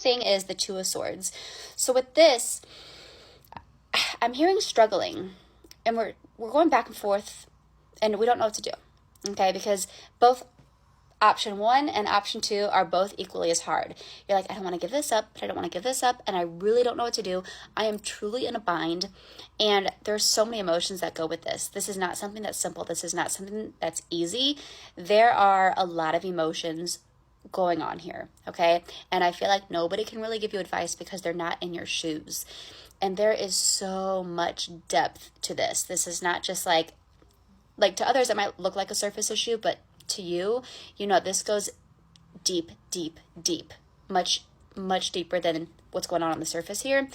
thing is the Two of Swords. So with this, I'm hearing struggling, and we're going back and forth, and we don't know what to do, okay? Because both option 1 and option 2 are both equally as hard. You're like, I don't want to give this up, but I don't want to give this up, and I really don't know what to do. I am truly in a bind, and there's so many emotions that go with this. This is not something that's simple. This is not something that's easy. There are a lot of emotions going on here, okay? And I feel like nobody can really give you advice because they're not in your shoes. And there is so much depth to this. This is not just like to others it might look like a surface issue, but to you, you know, this goes deep, deep, deep, much, much deeper than what's going on the surface here.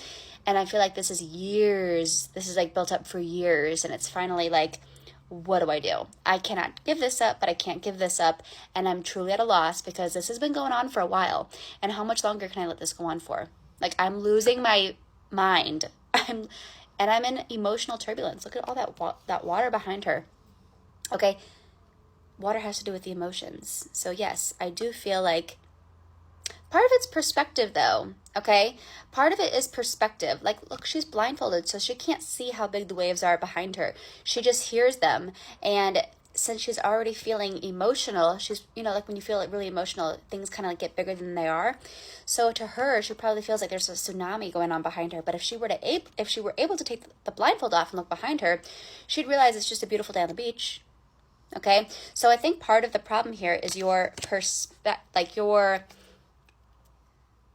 And I feel like this is years, this is like built up for years, and it's finally like, what do I do? I cannot give this up, but I can't give this up, and I'm truly at a loss because this has been going on for a while. And how much longer can I let this go on for? Like, I'm losing my mind. I'm in emotional turbulence. Look at all that water behind her. Okay, water has to do with the emotions. So yes, I do feel like part of it's perspective though, okay? Part of it is perspective. Like, look, she's blindfolded, so she can't see how big the waves are behind her. She just hears them. And since she's already feeling emotional, she's, you know, like when you feel like really emotional, things kind of like get bigger than they are. So to her, she probably feels like there's a tsunami going on behind her. But if she were able to take the blindfold off and look behind her, she'd realize it's just a beautiful day on the beach. Okay, so I think part of the problem here is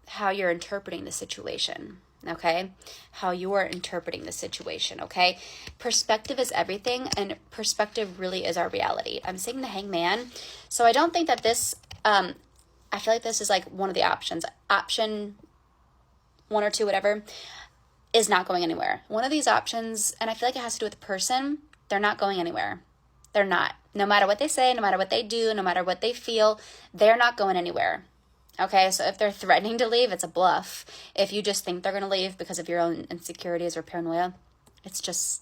how you're interpreting the situation. Okay, how you are interpreting the situation. Okay, perspective is everything, and perspective really is our reality. I'm seeing the Hangman, so I don't think that this. I feel like this is like one of the options. Option 1 or 2, whatever, is not going anywhere. One of these options, and I feel like it has to do with the person. They're not going anywhere. They're not. No matter what they say, no matter what they do, no matter what they feel, they're not going anywhere. Okay, so if they're threatening to leave, it's a bluff. If you just think they're going to leave because of your own insecurities or paranoia, it's just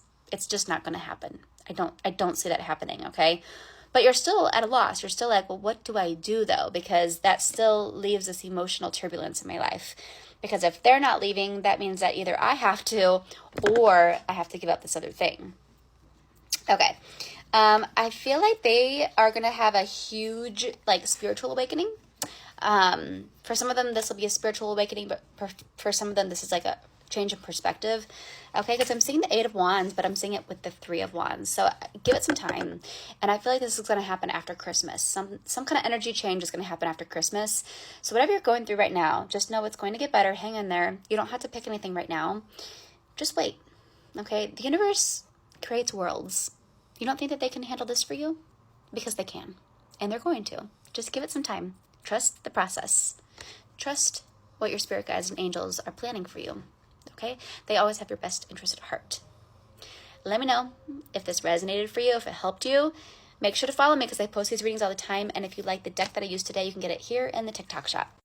not going to happen. I don't see that happening, okay? But you're still at a loss. You're still like, well, what do I do though? Because that still leaves this emotional turbulence in my life. Because if they're not leaving, that means that either I have to or I have to give up this other thing. Okay. I feel like they are going to have a huge, like, spiritual awakening. For some of them, this will be a spiritual awakening, but for some of them, this is like a change in perspective. Okay, because I'm seeing the 8 of Wands, but I'm seeing it with the 3 of Wands. So give it some time. And I feel like this is going to happen after Christmas. Some kind of energy change is going to happen after Christmas. So whatever you're going through right now, just know it's going to get better. Hang in there. You don't have to pick anything right now. Just wait. Okay, the universe creates worlds. You don't think that they can handle this for you? Because they can. And they're going to. Just give it some time. Trust the process. Trust what your spirit guides and angels are planning for you. Okay? They always have your best interest at heart. Let me know if this resonated for you, if it helped you. Make sure to follow me because I post these readings all the time. And if you like the deck that I used today, you can get it here in the TikTok shop.